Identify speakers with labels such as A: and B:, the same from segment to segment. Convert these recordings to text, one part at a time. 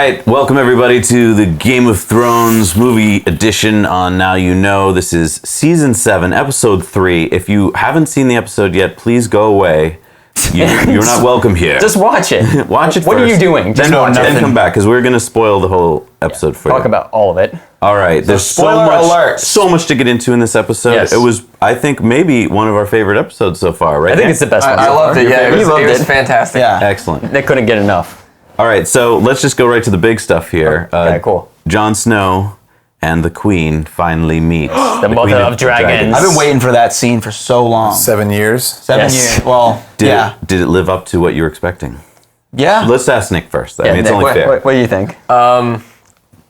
A: right, welcome everybody to the Game of Thrones movie edition on Now You Know. This is season 7, episode 3. If you haven't seen the episode yet, please go away. You're not welcome here.
B: Just watch it.
A: Watch it
B: What
A: first.
B: are you doing? Just watch it.
A: Then come back, because we're going to spoil the whole episode for you.
B: Talk about all of it.
A: All right, there's so much to get into in this episode.
B: Yes.
A: It was, I think, maybe one of our favorite episodes so far, right?
B: I think it's the best one.
C: I loved it. Yeah, it was
B: it.
C: fantastic.
B: Yeah.
A: Excellent.
B: They couldn't get enough.
A: All right, so let's just go right to the big stuff here.
B: Okay, cool.
A: Jon Snow and the Queen finally meet.
B: The mother of dragons.
D: I've been waiting for that scene for so long.
E: 7 years?
D: 7
B: Yes.
D: years. Well,
A: Did it live up to what you were expecting?
D: Yeah.
A: Let's ask Nick first. I
B: Yeah,
A: mean, it's
B: Nick,
A: only fair.
B: What do you think?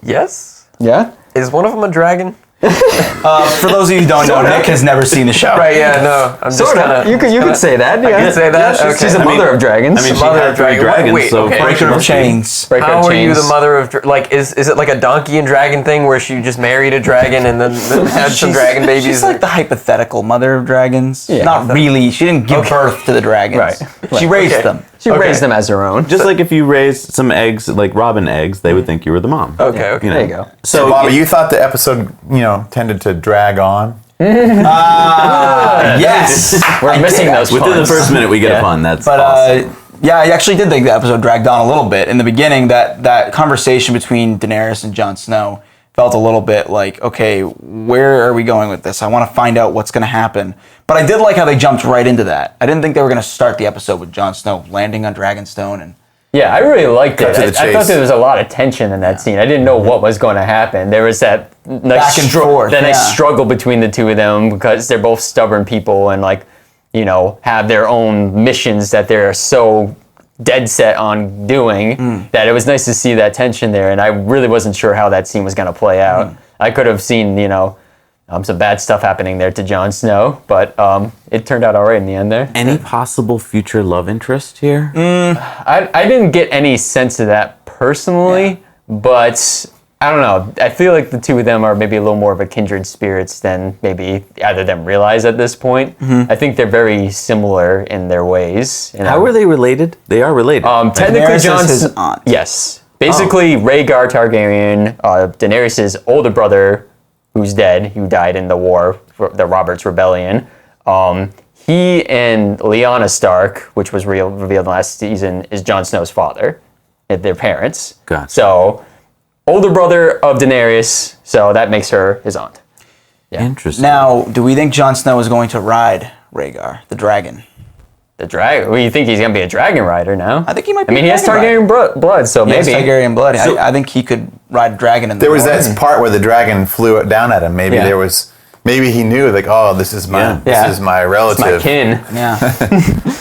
C: Yes.
B: Yeah?
C: Is one of them a dragon?
D: For those of you who don't know, Nick has never seen the show.
C: Right. Yeah. No. I'm just kind of.
B: You could say that. Yeah.
C: I can say that.
A: Yeah,
B: She's a
C: Okay.
B: mother of dragons.
A: I mean, she
C: Mother
A: had
C: of
A: 3
C: dragon.
A: dragons,
C: Wait,
A: so
C: okay.
D: Breaker of
A: must be.
D: chains.
B: Breaker
C: How
B: of
C: are you
B: chains.
C: the mother of like? Is it like a donkey and dragon thing where she just married a dragon and then had some dragon babies?
D: She's like the hypothetical mother of dragons.
B: Yeah.
D: Not really. She didn't give birth to the dragons.
B: Right.
D: She raised them.
B: She raised them as her own.
A: Just like if you raised some eggs, like robin eggs, they would think you were the mom.
C: Okay. Okay.
A: You know.
B: There you go.
E: So, Bobby, you thought the episode, tended to drag on?
D: Yes.
B: We're missing those
A: Within the
B: puns.
A: first minute, we get a pun. That's
D: But
A: awesome.
D: yeah, I actually did think the episode dragged on a little bit. In the beginning, that conversation between Daenerys and Jon Snow felt a little bit like, okay, where are we going with this? I want to find out what's going to happen. But I did like how they jumped right into that. I didn't think they were going to start the episode with Jon Snow landing on Dragonstone and
B: Yeah, I really liked it.
E: to the
B: I thought
E: chase.
B: there was a lot of tension in that scene. I didn't know what was going to happen. There was that nice
D: Back and forth,
B: that nice
D: yeah.
B: struggle between the two of them because they're both stubborn people and have their own missions that they're so dead set on doing that it was nice to see that tension there. And I really wasn't sure how that scene was going to play out. I could have seen, some bad stuff happening there to Jon Snow, but it turned out all right in the end there.
A: Any possible future love interest here?
B: I didn't get any sense of that personally, but I don't know. I feel like the two of them are maybe a little more of a kindred spirits than maybe either of them realize at this point. I think they're very similar in their ways.
A: How are they related? They are related.
B: Technically,
D: Daenerys
B: Jon's
D: is his aunt.
B: Yes. Basically, Rhaegar Targaryen, Daenerys' older brother, who's dead, who died in the war, the Robert's Rebellion. He and Lyanna Stark, which was revealed last season, is Jon Snow's father, their parents.
A: Gotcha.
B: So, older brother of Daenerys, so that makes her his aunt.
A: Interesting.
D: Now, do we think Jon Snow is going to ride Rhaegar, the dragon?
B: The dragon? Well, you think he's going to be a dragon rider now?
D: I think he might be
B: I mean, he has
D: dragon
B: Targaryen blood, so
D: He has
B: maybe.
D: Targaryen blood. I think he could ride a dragon in the
E: There was
D: north.
E: that part where the dragon flew down at him. Maybe
B: Yeah.
E: maybe he knew, like, oh, this is my relative.
B: My kin.
D: Yeah.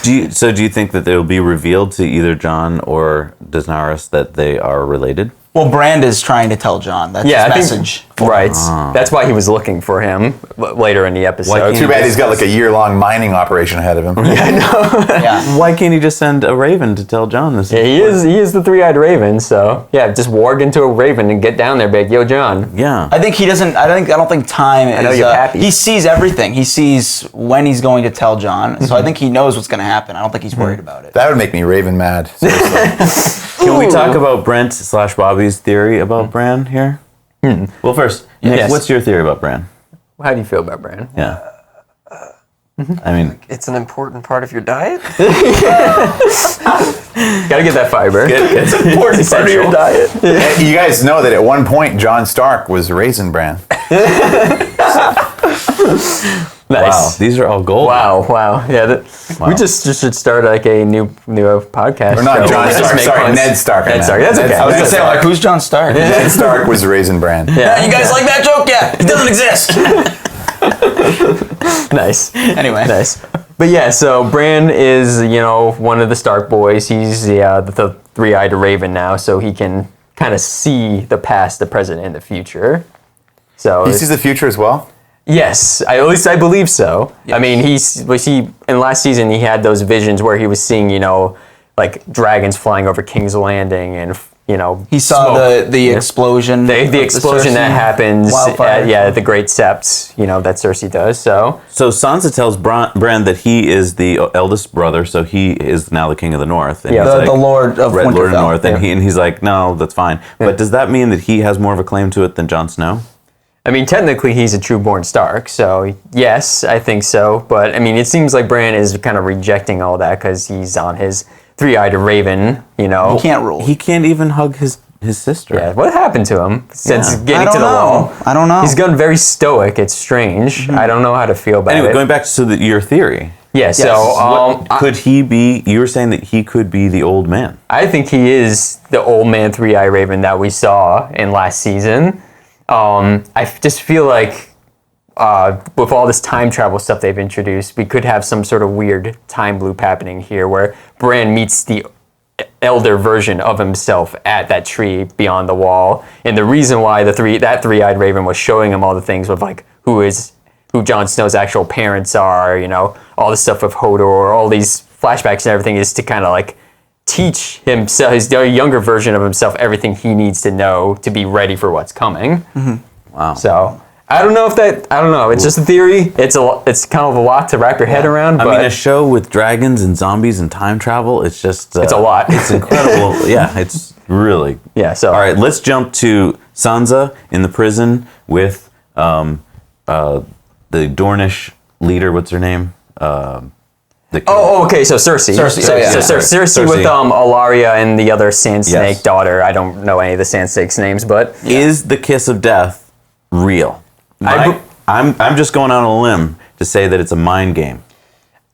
A: Do you think that it will be revealed to either Jon or Daenerys that they are related?
D: Well, Brand is trying to tell Jon. That's
B: Yeah, I
D: his
B: think,
D: message.
B: right. That's why he was looking for him later in the episode.
E: Too bad he's got like a year-long mining operation ahead of him.
D: Yeah.
A: Why can't he just send a raven to tell Jon this?
B: Yeah, he is the three-eyed raven, so yeah, just warg into a raven and get down there, big yo, John.
A: Yeah.
D: I think he doesn't. I don't think time is.
B: know you're happy.
D: He sees everything. He sees when he's going to tell Jon. So I think he knows what's going to happen. I don't think he's worried about it.
E: That would make me Raven mad. Seriously.
A: Can we talk about Brent / Bobby's theory about Bran here? Well, first, Nick,
B: Yes.
A: what's your theory about Bran?
B: How do you feel about Bran?
A: Yeah. I mean,
C: It's an important part of your diet.
B: Gotta get that fiber.
A: it's
B: Important part of your diet.
E: You guys know that at one point Jon Stark was Raisin Bran.
A: wow,
B: Nice.
A: these are all gold.
B: Wow. Yeah, we just should start like a new podcast.
E: Or not
B: show.
E: Jon
B: Just
E: Stark,
B: make
E: sorry,
B: puns.
E: Ned Stark.
B: Ned Stark, that's okay.
D: I was going to say, like, who's Jon Stark?
E: Ned Stark was Raisin Bran.
B: Yeah.
D: You guys like that joke? Yeah. He doesn't exist.
B: Nice.
D: Anyway.
B: Nice. But yeah, so Bran is, one of the Stark boys. He's the three-eyed raven now, so he can kind of see the past, the present, and the future. So
E: He sees the future as well?
B: yes, at least I believe so. Yes. I mean, in last season he had those visions where he was seeing, like dragons flying over King's Landing and
D: He saw
B: smoke.
D: the explosion.
B: The explosion that
D: Cersei
B: happens
D: wildfire.
B: at the Great Sept, that Cersei does. So
A: Sansa tells Bran that he is the eldest brother, so he is now the king of the North. And
B: Yeah.
A: he's
D: the Lord of
A: Red Lord of the
D: Winterfell.
A: North, and he's like, no, that's fine. But does that mean that he has more of a claim to it than Jon Snow?
B: I mean, technically, he's a true-born Stark, so yes, I think so. But I mean, it seems like Bran is kind of rejecting all that because he's on his three-eyed raven.
D: He can't rule.
A: He can't even hug his sister.
B: Yeah, what happened to him since
A: Yeah.
B: getting to the wall?
D: I don't know.
B: He's gotten very stoic. It's strange. I don't know how to feel about
A: Anyway,
B: it.
A: going back to your theory.
B: Yeah, so
A: Could he be, you were saying that he could be the old man.
B: I think he is the old man three-eye raven that we saw in last season. I just feel like with all this time travel stuff they've introduced, we could have some sort of weird time loop happening here where Bran meets the elder version of himself at that tree beyond the wall. And the reason why that three-eyed raven was showing him all the things with like who Jon Snow's actual parents are, all the stuff with Hodor, all these flashbacks and everything is to kind of like teach himself, his younger version of himself, everything he needs to know to be ready for what's coming.
A: Wow.
B: So I don't know. It's just a theory. It's kind of a lot to wrap your head around.
A: I
B: But
A: mean, a show with dragons and zombies and time travel, it's just...
B: it's a lot.
A: It's incredible. Yeah, it's really...
B: Yeah, so...
A: All right, let's jump to Sansa in the prison with the Dornish leader. What's her name?
B: Okay, so Cersei.
D: Cersei,
B: So,
D: oh, yeah.
B: so Cersei with
A: Cersei.
B: Alaria and the other Sand Snake
A: Yes.
B: daughter. I don't know any of the Sand Snake's names, but...
A: Is the kiss of death real? I'm just going on a limb to say that it's a mind game.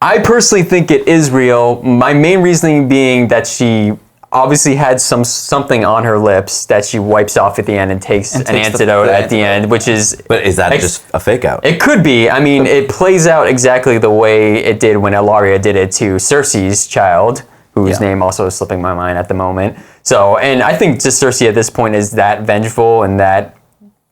B: I personally think it is real. My main reasoning being that she obviously had something on her lips that she wipes off at the end and takes an
D: takes the
B: antidote at the end, which is...
A: But is that just a fake out?
B: It could be. I mean, it plays out exactly the way it did when Ilaria did it to Cersei's child, whose name also is slipping my mind at the moment. So, and I think just Cersei at this point is that vengeful and that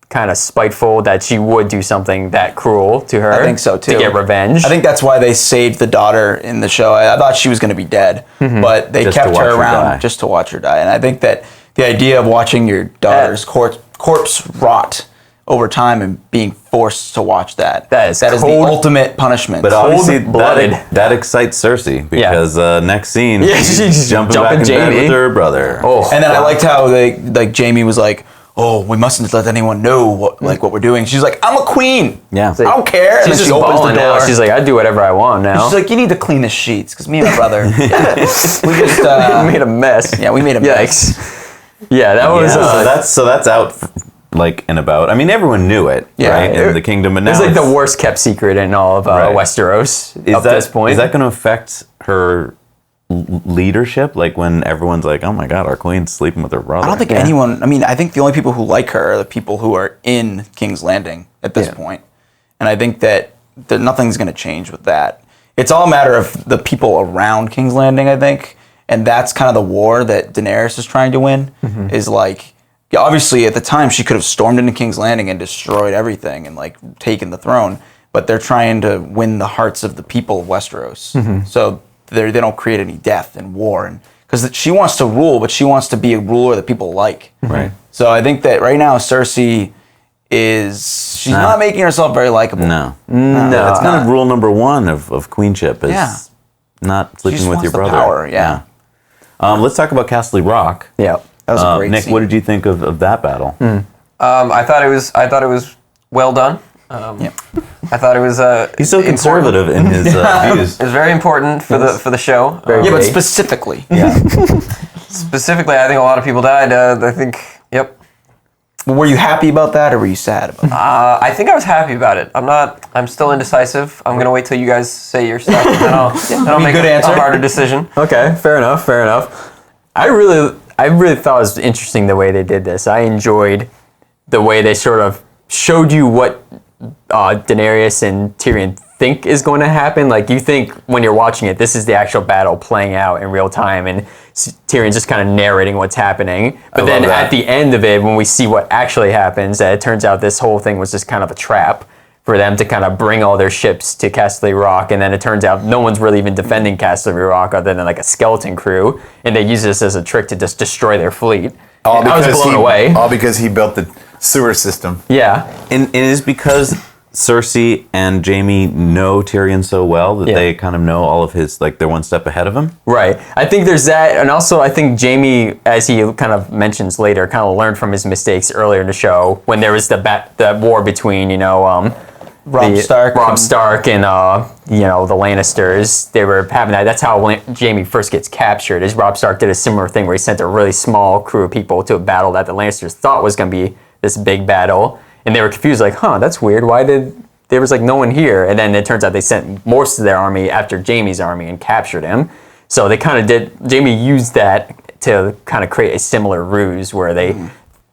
B: kind of spiteful that she would do something that cruel to her.
D: I think so too.
B: To get revenge.
D: I think that's why they saved the daughter in the show. I thought she was going to be dead, but they
A: Just to
D: kept
A: watch
D: her
A: her
D: around
A: die.
D: just to watch her die. And I think that the idea of watching your daughter's corpse rot over time and being forced to watch that is the
B: cold-
D: ultimate punishment.
A: But obviously
B: Cold-blooded.
A: that excites Cersei because next scene she's jumping back in bed
B: Jamie.
A: with her brother.
B: Oh,
D: and then I liked how Jamie was like, "Oh, we mustn't let anyone know what we're doing." She's like, "I'm a queen.
A: Yeah.
D: I don't care." And
B: she's
D: then
B: just
D: she opens the
B: balling
D: door.
B: now. She's like, I do whatever I want now.
D: She's like, "You need to clean the sheets because me and my brother, we just
B: made a mess.
D: yeah, we made a mess."
B: Yikes. Yeah, that was...
A: so that's out like and about. I mean, everyone knew it, right, in the kingdom, but now
B: It's like the
A: it's-
B: worst kept secret in all of
A: Right.
B: Westeros up to this point.
A: Is that going to affect her leadership? Like when everyone's like, "Oh my God, our queen's sleeping with her brother."
D: I don't think anyone. I mean, I think the only people who like her are the people who are in King's Landing at this point. And I think that nothing's going to change with that. It's all a matter of the people around King's Landing, I think, and that's kind of the war that Daenerys is trying to win. Is like, yeah, obviously at the time she could have stormed into King's Landing and destroyed everything and like taken the throne, but they're trying to win the hearts of the people of Westeros. So they don't create any death and war, and because she wants to rule, but she wants to be a ruler that people like.
A: Right.
D: So I think that right now Cersei she's not making herself very likable.
A: No.
D: That's
A: It's kind of rule number one of queenship is not
D: She
A: sleeping
D: just
A: with
D: wants
A: your
D: the
A: brother.
D: power, yeah.
A: Let's talk about Castle Rock.
B: Yeah.
D: That was a great
A: Nick,
D: scene.
A: what did you think of that battle?
C: I thought it was well done. I thought it was.
A: He's so
C: important.
A: conservative in his views.
C: It was very important for the show.
D: Yeah, but
B: great.
D: specifically.
C: Specifically, I think a lot of people died. I think. Yep.
D: Were you happy about that or were you sad about that?
C: I think I was happy about it. I'm still indecisive. I'm gonna wait till you guys say your stuff, and then I'll make
D: good
C: a
D: answer.
C: harder decision.
B: Okay, fair enough. I really thought it was interesting the way they did this. I enjoyed the way they sort of showed you what Daenerys and Tyrion think is going to happen. Like, you think when you're watching it, this is the actual battle playing out in real time, and Tyrion's just kind of narrating what's happening. But then at the end of it, when we see what actually happens, it turns out this whole thing was just kind of a trap for them to kind of bring all their ships to Castle Rock, and then it turns out no one's really even defending Castle Rock other than like a skeleton crew, and they use this as a trick to just destroy their fleet. I was blown away.
E: All because he built the sewer system.
B: Yeah.
A: And it is because Cersei and Jaime know Tyrion so well that they kind of know all of his, like, they're one step ahead of him.
B: Right. I think there's that, and also I think Jaime, as he kind of mentions later, kind of learned from his mistakes earlier in the show when there was the war between,
D: Robb Stark
B: and the Lannisters. They were having that. That's how Jaime first gets captured. Is Robb Stark did a similar thing where he sent a really small crew of people to a battle that the Lannisters thought was going to be this big battle, and they were confused, like, that's weird. Why did there was like no one here? And then it turns out they sent most of their army after Jaime's army and captured him. So they kind of did. Jaime used that to kind of create a similar ruse where they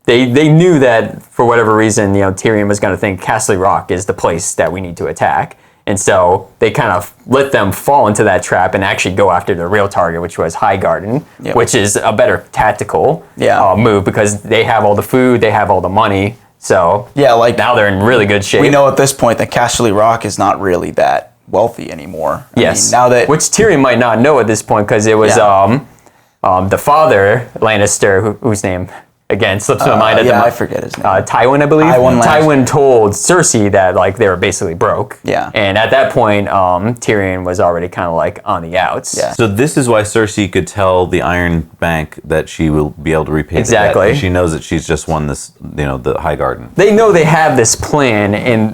B: knew that for whatever reason, Tyrion was going to think Castle Rock is the place that we need to attack. And so they kind of let them fall into that trap and actually go after the real target, which was Highgarden, which is a better tactical move because they have all the food, they have all the money. So now they're in really good shape.
D: We know at this point that Casterly Rock is not really that wealthy anymore.
B: Yes.
D: I mean,
B: which Tyrion might not know at this point because it was the father, Lannister, whose name again slips my mind at the moment.
D: I forget his name.
B: Tywin, I believe. Tywin told Cersei that like they were basically broke.
D: Yeah.
B: And at that point, Tyrion was already kind of like on the outs.
D: Yeah.
A: So this is why Cersei could tell the Iron Bank that she will be able to repay the debt.
B: Exactly.
A: She knows that she's just won this, the High Garden.
B: They know they have this plan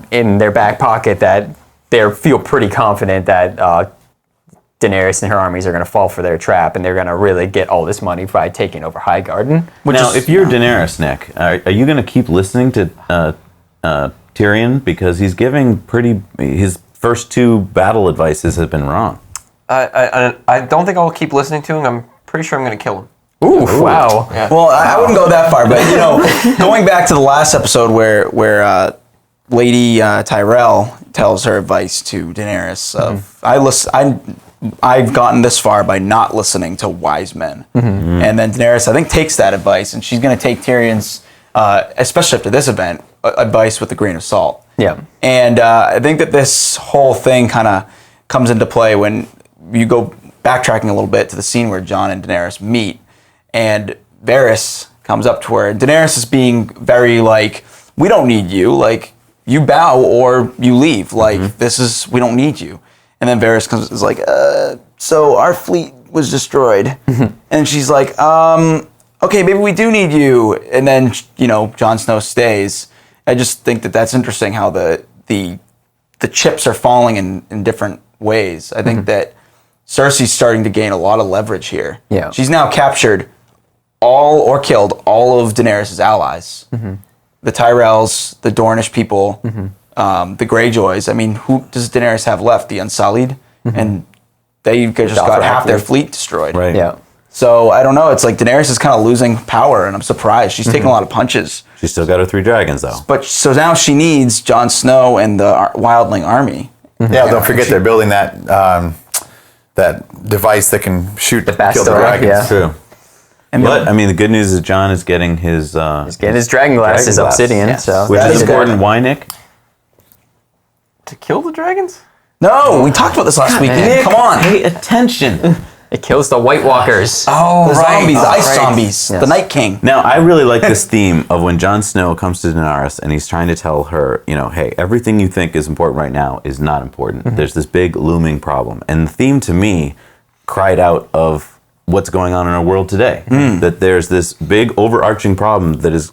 B: in their back pocket that they feel pretty confident that Daenerys and her armies are going to fall for their trap, and they're going to really get all this money by taking over Highgarden.
A: Now, if you're Daenerys, Nick, are you going to keep listening to Tyrion because he's giving his first two battle advices have been wrong?
C: I don't think I'll keep listening to him. I'm pretty sure I'm going to kill him.
B: Ooh, wow.
C: Yeah.
D: Well, I wouldn't go that far, but going back to the last episode where Lady Tyrell tells her advice to Daenerys of I've gotten this far by not listening to wise men. And then Daenerys, I think, takes that advice, and she's going to take Tyrion's, especially after this event, advice with a grain of salt.
B: Yeah.
D: And I think that this whole thing kind of comes into play when you go backtracking a little bit to the scene where Jon and Daenerys meet, and Varys comes up to her, and Daenerys is being very like, we don't need you, like, you bow or you leave, like, we don't need you. And then Varys is like, so our fleet was destroyed. And she's like, okay, maybe we do need you. And then, Jon Snow stays. I just think that that's interesting how the chips are falling in different ways. I think that Cersei's starting to gain a lot of leverage here.
B: Yeah.
D: She's now captured killed all of Daenerys' allies. The Tyrells, the Dornish people, the Greyjoys. I mean, who does Daenerys have left? The Unsullied? And they just got half their fleet destroyed.
A: Right.
B: Yeah.
D: So I don't know. It's like Daenerys is kind of losing power, and I'm surprised. She's taking a lot of punches.
A: She's still got her 3 dragons, though.
D: But so now she needs Jon Snow and the Wildling army.
E: Yeah, don't forget they're building that device that can shoot kill the
B: Bastard,
E: dragons.
B: yeah.
A: True. But, I mean, the good news is Jon is getting his...
B: Getting his dragon glass, his obsidian.
D: Yes.
B: So
A: which
D: That
A: is
D: is
A: important. Why, Nick?
C: To kill the dragons?
D: No, we talked about this last week.
B: man.
D: Come on.
A: Pay attention.
B: it kills the White Walkers.
D: Oh, the zombies, the ice
C: right.
D: zombies,
B: Yes.
D: the Night King.
A: Now, I really like this theme of when Jon Snow comes to Daenerys and he's trying to tell her, hey, everything you think is important right now is not important. There's this big looming problem. And the theme to me cried out of what's going on in our world today. That there's this big overarching problem that is,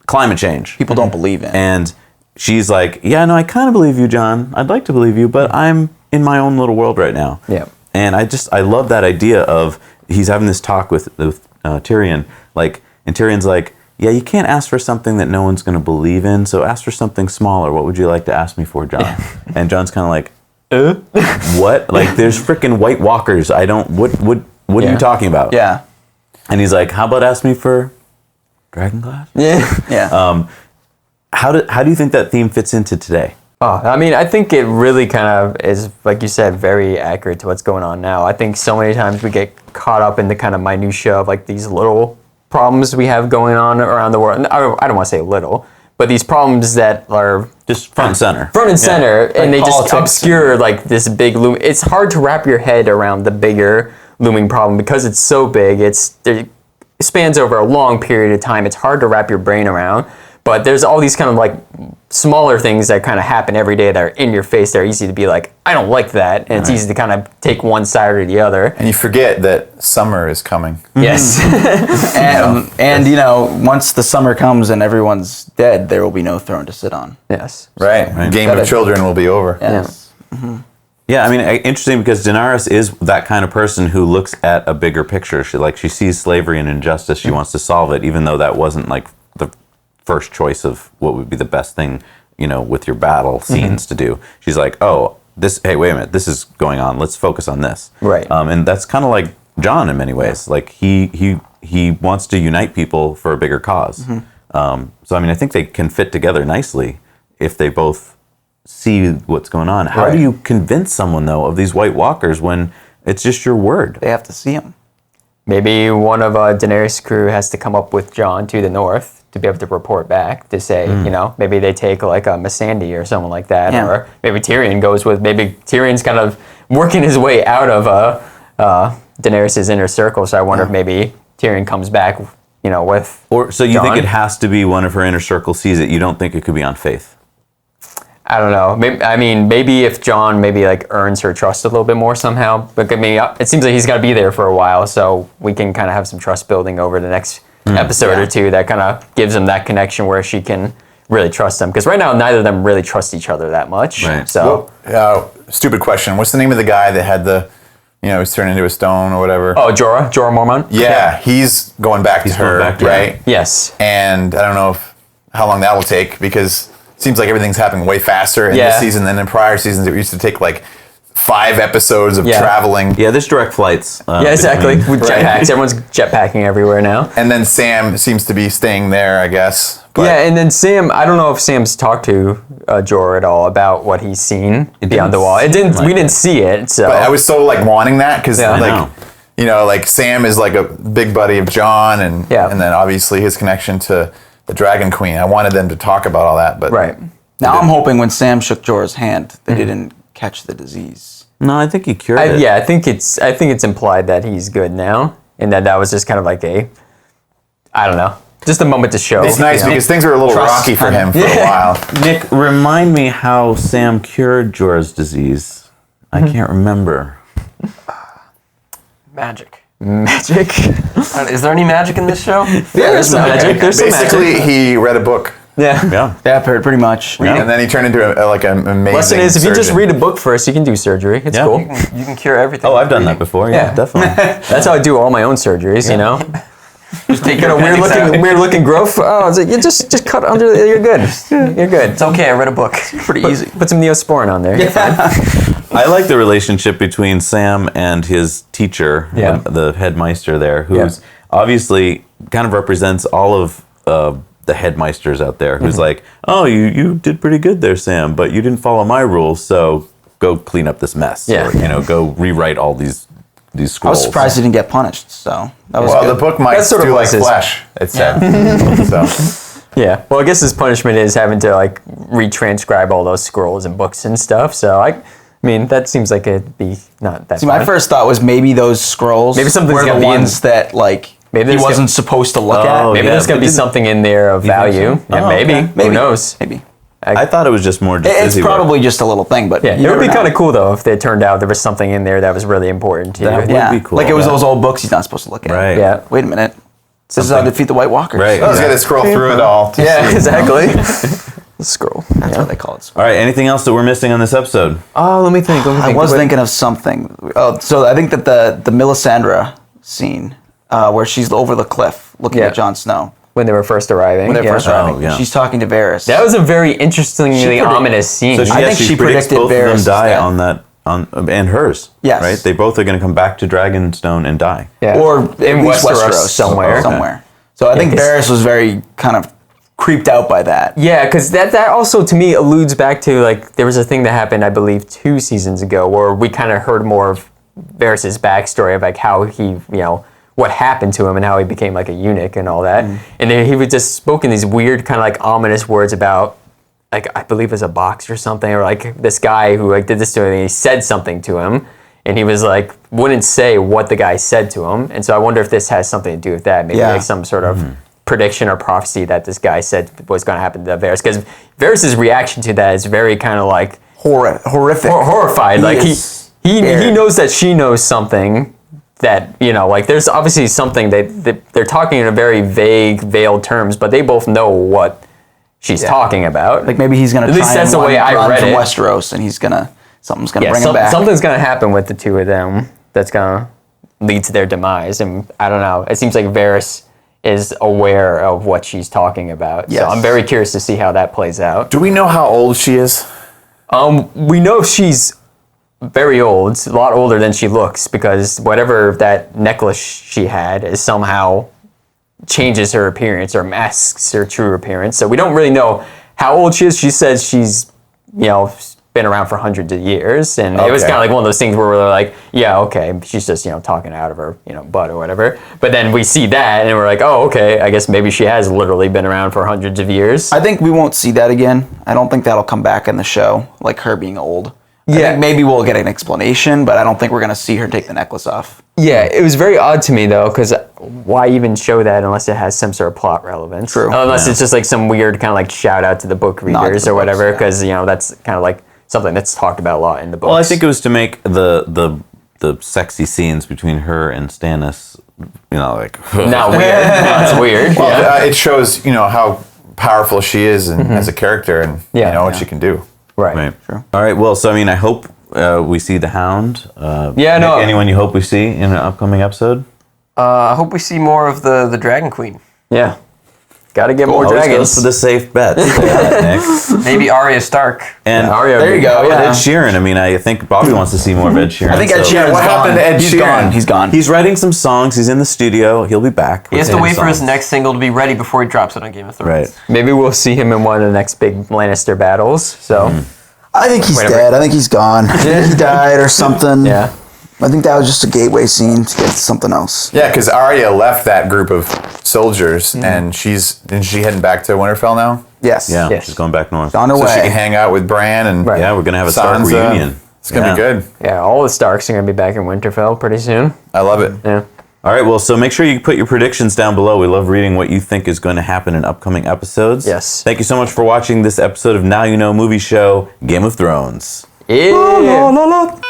A: climate change.
D: People don't believe in.
A: And she's like, yeah, no, I kind of believe you, Jon. I'd like to believe you, but I'm in my own little world right now.
B: Yeah.
A: And I love that idea of he's having this talk with Tyrion, and Tyrion's like, yeah, you can't ask for something that no one's going to believe in, so ask for something smaller. What would you like to ask me for, Jon? And Jon's kind of like, what? Like, there's freaking White Walkers. What are you talking about?
D: Yeah.
A: And he's like, how about ask me for dragonglass?
D: Yeah.
A: How do you think that theme fits into today?
B: I mean, I think it really kind of is, like you said, very accurate to what's going on now. I think so many times we get caught up in the kind of minutia of like these little problems we have going on around the world. I don't want to say little, but these problems that are
A: Just front and center.
B: front and center, and they just
D: politics
B: obscure like this big loom. It's hard to wrap your head around the bigger looming problem because it's so big. spans over a long period of time. It's hard to wrap your brain around. But there's all these kind of like smaller things that kind of happen every day that are in your face. They're easy to be like, I don't like that. And it's easy to kind of take one side or the other.
E: And you forget that summer is coming.
B: Yes.
D: And once the summer comes and everyone's dead, there will be no throne to sit on.
B: Yes.
E: Right. Game of Children will be over.
D: Yes.
A: Yeah, I mean, interesting because Daenerys is that kind of person who looks at a bigger picture. She sees slavery and injustice. She wants to solve it, even though that wasn't like the first choice of what would be the best thing, with your battle scenes to do. She's like, oh, hey, wait a minute, this is going on. Let's focus on this.
B: Right.
A: And that's kind of like Jon in many ways. Like he wants to unite people for a bigger cause. So I mean, I think they can fit together nicely if they both see what's going on. How do you convince someone though of these White Walkers when it's just your word?
D: They have to see them.
B: Maybe one of Daenerys' crew has to come up with Jon to the north to be able to report back to say, maybe they take like a Missandei or someone like that, or maybe Tyrion goes with. Maybe Tyrion's kind of working his way out of Daenerys' inner circle. So I wonder if maybe Tyrion comes back, with.
A: Or so you
B: Jon.
A: think it has to be one of her inner circle sees it. You don't think it could be on Faith?
B: I don't know. Maybe if Jon like earns her trust a little bit more somehow. But it seems like he's got to be there for a while, so we can kind of have some trust building over the next episode or two that kind of gives him that connection where she can really trust him. Because right now, neither of them really trust each other that much.
A: Right.
B: So.
E: Stupid question. What's the name of the guy that had the, he's turned into a stone or whatever?
B: Oh, Jorah Mormont?
E: Yeah, he's going back to her,
A: going back to her.
E: right?
B: Yes.
E: And I don't know how long that will take because it seems like everything's happening way faster in this season than in prior seasons. It used to take like 5 episodes of traveling.
A: Yeah, there's direct flights.
B: Yeah, exactly. With jetpacks. Everyone's jetpacking everywhere now.
E: And then Sam seems to be staying there, I guess. But
B: And then Sam, I don't know if Sam's talked to Jorah at all about what he's seen beyond the wall. We didn't see it, so.
E: But I was so like wanting that because
A: I know.
E: like Sam is like a big buddy of Jon and then obviously his connection to the Dragon Queen. I wanted them to talk about all that, but
D: Now I'm hoping when Sam shook Jorah's hand, they didn't catch the disease.
A: No, I think he cured it.
B: Yeah, I think it's implied that he's good now, and that was just kind of like I don't know, just a moment to show.
E: it's nice because things were a little rocky for him for a while.
A: Nick, remind me how Sam cured Jorah's disease. I can't remember.
C: Magic.
B: Magic.
C: Is there any magic in this show?
B: There's some magic. There's some magic.
E: Basically, he read a book.
B: Yeah.
D: Yeah, pretty much.
E: And then he turned into an amazing
B: Lesson is, if you just
E: surgeon.
B: read a book first, you can do surgery. It's cool.
C: You can cure everything.
A: Oh, I've done that before. Yeah, definitely.
B: That's how I do all my own surgeries.
C: Just take
B: Got a weird looking growth. Oh, it's like, you just cut under. You're good. You're good.
C: It's okay. I read a book.
D: Pretty easy.
B: Put some Neosporin on there. You're fine.
A: I like the relationship between Sam and his teacher, the headmeister there, who's obviously kind of represents all of the headmeisters out there, who's like, oh, you did pretty good there, Sam, but you didn't follow my rules, so go clean up this mess.
B: Yeah.
A: Or, go rewrite all these
D: I
A: scrolls.
D: was surprised he didn't get punished, so that was
E: Well,
D: good.
E: the book might
B: That's sort of
E: do like
B: like his-
E: flesh, it said. So,
B: Yeah. Well, I guess his punishment is having to retranscribe all those scrolls and books and stuff. So I mean, that seems like it'd be not that.
D: See, my
B: fun.
D: first thought was maybe those scrolls
B: Maybe something's
D: were
B: gotta
D: the
B: be in-
D: ones that
B: Maybe
D: he
B: there's
D: wasn't supposed to look at.
B: Maybe
A: yeah,
B: there's gonna
A: but
B: be
A: didn't-
B: something in there of
A: think
B: value.
A: so?
B: Yeah,
A: Oh,
B: maybe.
A: okay.
B: Who knows?
D: Maybe.
A: I thought it was just more just
D: It's
A: busy work.
D: probably just a little thing, but
B: Yeah,
D: you
B: it would
D: never
B: be
D: know.
B: kind of cool though if it turned out there was something in there that was really important to
A: That
B: you.
A: would
D: Yeah,
A: be cool.
D: like it was
A: Yeah.
D: those old books he's not supposed to look at.
A: Right.
B: Yeah.
D: Wait a minute. This is how to defeat the White Walkers.
A: Right.
E: I was going to scroll through it all. To
B: Yeah,
E: see.
B: exactly. Scroll.
D: That's what they call it.
A: All right, anything else that we're missing on this episode?
B: Oh, let me think.
D: I was thinking of something. Oh, so I think that the Melisandre scene where she's over the cliff looking
B: Yeah.
D: at Jon Snow
B: when they were first arriving.
D: when they're
B: yeah.
D: first arriving.
A: yeah.
D: She's talking to Varys.
B: That was a very interestingly
D: She predict-
B: ominous scene.
A: So
D: I think she
A: predicts
D: predicted
A: both of
D: Varys'
A: them die
D: death.
A: on that and hers.
D: Yes.
A: Right. They both are going to come back to Dragonstone and die.
B: Yeah.
D: Or at
B: in
D: least
B: Westeros,
D: Westeros
B: somewhere.
D: Somewhere. So I think
B: 'cause-
D: Varys was very kind of creeped out by that.
B: Yeah, because that also to me alludes back to there was a thing that happened I believe 2 seasons ago where we kind of heard more of Varys' backstory of how he what happened to him and how he became a eunuch and all that, and then he would just spoken these weird kind of ominous words about I believe it was a box or something or this guy who did this to him and he said something to him and he was like, wouldn't say what the guy said to him. And so I wonder if this has something to do with that. Maybe like some sort of prediction or prophecy that this guy said was going to happen to Varys. Because Varys' reaction to that is very kind of like
D: horrific,
B: horrified. Like he knows that she knows something that, you know, like there's obviously something that they're talking in a very vague, veiled terms, but they both know what she's talking about.
D: Like maybe he's gonna.
B: At least that's the way I read
D: from
B: it.
D: Westeros, and something's gonna bring him back.
B: Something's gonna happen with the two of them that's gonna lead to their demise, and I don't know. It seems like Varys is aware of what she's talking about.
D: Yes.
B: So I'm very curious to see how that plays out.
E: Do we know how old she is?
B: We know she's very old, a lot older than she looks, because whatever that necklace she had is somehow changes her appearance or masks her true appearance. So we don't really know how old she is. She says she's, you know, been around for hundreds of years, and it was kind of like one of those things where we're like, yeah, okay, she's just, you know, talking out of her, you know, butt or whatever. But then we see that and we're like, oh, okay, I guess maybe she has literally been around for hundreds of years.
D: I think we won't see that again. I don't think that'll come back in the show, like her being old. I think maybe we'll get an explanation, but I don't think we're gonna see her take the necklace off.
B: Yeah, it was very odd to me though, because why even show that unless it has some sort of plot relevance?
D: True.
B: Unless it's just like some weird kind of like shout out to the book readers or whatever, because you know that's kind of like something that's talked about a lot in the books.
A: Well, I think it was to make the sexy scenes between her and Stannis, you know, like
B: not weird. That's weird.
E: Well, it shows, you know, how powerful she is and as a character, and you know what she can do.
B: Right.
A: True. All right. Well, so I mean, I hope we see the Hound. Anyone you hope we see in an upcoming episode?
C: I hope we see more of the Dragon Queen.
B: Yeah. Got to get more
A: Always
B: dragons.
A: goes for the safe bet. Nick.
C: Maybe Arya Stark.
A: And
B: Arya,
D: there you go.
A: Ed Sheeran. I mean, I think Bobby wants to see more of Ed Sheeran.
D: I think Ed Sheeran's
E: what
D: gone.
E: happened to Ed
D: He's
E: Sheeran?
D: gone. He's gone.
A: He's writing some songs. He's in the studio. He'll be back.
C: He has
A: with
C: to wait for his
A: songs.
C: next single to be ready before he drops it on Game of Thrones.
A: Right.
B: Maybe we'll see him in one of the next big Lannister battles. So
D: I think he's
B: Whatever.
D: dead. I think he's gone. He died or something.
B: yeah.
D: I think that was just a gateway scene to get to something else.
E: Yeah, because Arya left that group of soldiers, and isn't she heading back to Winterfell now?
D: Yes.
A: Yeah.
B: Yes.
A: She's going back north.
D: On her
E: So
D: way.
E: she can hang out with Bran and
B: Right.
A: Yeah, we're gonna have a Stark
E: Sansa.
A: reunion.
E: It's gonna be good.
B: Yeah, all the Starks are going to be back in Winterfell pretty soon.
E: I love it.
B: Yeah.
A: All right. Well, so make sure you put your predictions down below. We love reading what you think is going to happen in upcoming episodes.
B: Yes.
A: Thank you so much for watching this episode of Now You Know Movie Show Game of Thrones.
B: Yeah.
D: La, la, la.